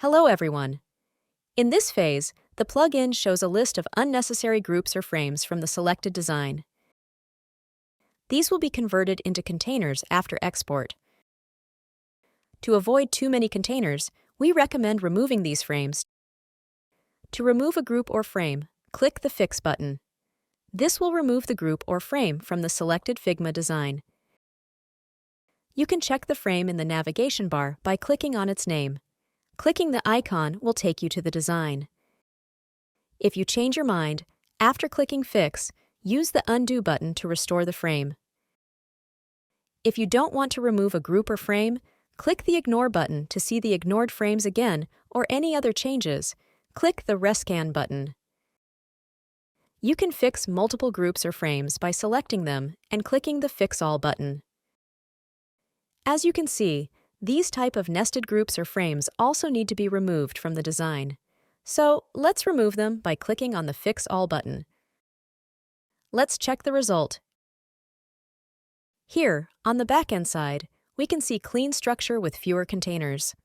Hello everyone. In this phase, the plugin shows a list of unnecessary groups or frames from the selected design. These will be converted into containers after export. To avoid too many containers, we recommend removing these frames. To remove a group or frame, click the Fix button. This will remove the group or frame from the selected Figma design. You can check the frame in the navigation bar by clicking on its name. Clicking the icon will take you to the design. If you change your mind, after clicking Fix, use the Undo button to restore the frame. If you don't want to remove a group or frame, click the Ignore button to see the ignored frames again or any other changes. Click the Rescan button. You can fix multiple groups or frames by selecting them and clicking the Fix All button. As you can see, these type of nested groups or frames also need to be removed from the design. So let's remove them by clicking on the Fix All button. Let's check the result. Here, on the backend side, we can see clean structure with fewer containers.